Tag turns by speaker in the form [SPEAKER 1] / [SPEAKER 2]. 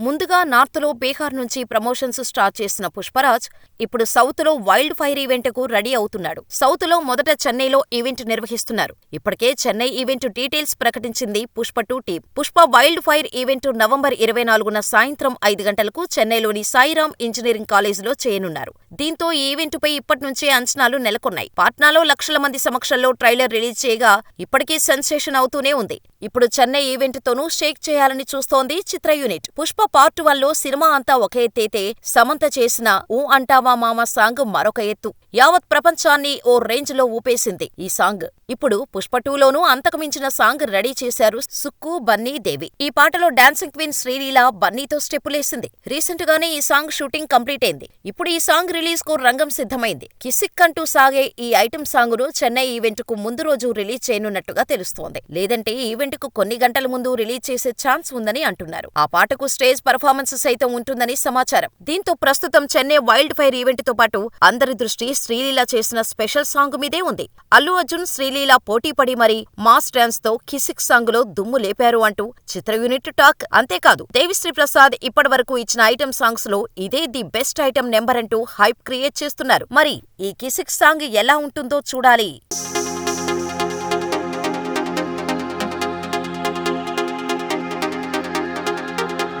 [SPEAKER 1] ముందుగా నార్త్లో బీహార్ నుంచి ప్రమోషన్స్ స్టార్ట్ చేసిన పుష్పరాజ్ ఇప్పుడు సౌత్లో వైల్డ్ ఫైర్ ఈవెంట్కు రెడీ అవుతున్నాడు. సౌత్లో మొదట చెన్నైలో ఈవెంట్ నిర్వహిస్తున్నారు. ఇప్పటికే చెన్నై ఈవెంట్ డీటెయిల్స్ ప్రకటించింది Pushpa two team. Pushpa wild fire event November 24న సాయంత్రం 5 గంటలకు చెన్నైలోని సాయిరామ్ ఇంజనీరింగ్ కాలేజీలో చేయనున్నారు. దీంతో ఈ ఈవెంటుపై ఇప్పట్నుంచే అంచనాలు నెలకొన్నాయి. పాట్నాలో లక్షల మంది సమక్షంలో ట్రైలర్ రిలీజ్ చేయగా ఇప్పటికీ సెన్సేషన్ అవుతూనే ఉంది. ఇప్పుడు చెన్నై ఈవెంట్తోనూ షేక్ చేయాలని చూస్తోంది చిత్ర యూనిట్. పుష్ప పార్ట్ 1లో సినిమా అంతా ఒక ఎత్తైతే సమంత చేసిన ఊ అంటావా మామ సాంగ్ మరొక ఎత్తు. యావత్ ప్రపంచాన్ని ఓ రేంజ్లో ఊపేసింది ఈ సాంగ్. ఇప్పుడు పుష్ప2లోనూ అంతకుమించిన సాంగ్ రెడీ చేశారు సుక్కు, బన్నీ, దేవి. ఈ పాటలో డాన్సింగ్ క్వీన్ శ్రీలీల బన్నీతో స్టెప్పులేసింది. రీసెంట్ గానే ఈ సాంగ్ షూటింగ్ కంప్లీట్ అయింది. ఇప్పుడు ఈ సాంగ్ రిలీజ్ కు రంగం సిద్ధమైంది. కిసిక్ అంటూ సాగే ఈ ఐటెం సాంగ్ ను చెన్నై ఈవెంట్ కు ముందు రోజు రిలీజ్ చేయనున్నట్టుగా తెలుస్తోంది. లేదంటే ఈవెంట్ కు కొన్ని గంటల ముందు రిలీజ్ చేసే ఛాన్స్ ఉందని అంటున్నారు. ఆ పాటకు స్టేజ్ పర్ఫార్మెన్స్ సైతం ఉంటుందని సమాచారం. దీంతో ప్రస్తుతం చెన్నై వైల్డ్ ఫైర్ ఈవెంట్ తో పాటు అందరి దృష్టి శ్రీలీల చేసిన స్పెషల్ సాంగ్ మీదే ఉంది. అల్లు అర్జున్, శ్రీలీల పోటీపడి మరీ మాస్ డాన్స్ తో కిసిక్ సాంగ్ లో దుమ్ము లేపారు అంటూ చిత్ర యూనిట్ టాక్. అంతేకాదు దేవిశ్రీ ప్రసాద్ ఇప్పటి వరకు ఇచ్చిన ఐటెం సాంగ్స్ లో ఇదే ది బెస్ట్ ఐటెం నెంబర్ అంటూ హైప్ క్రియేట్ చేస్తున్నారు. మరి ఈ కిసిక్ సాంగ్ ఎలా ఉంటుందో చూడాలి.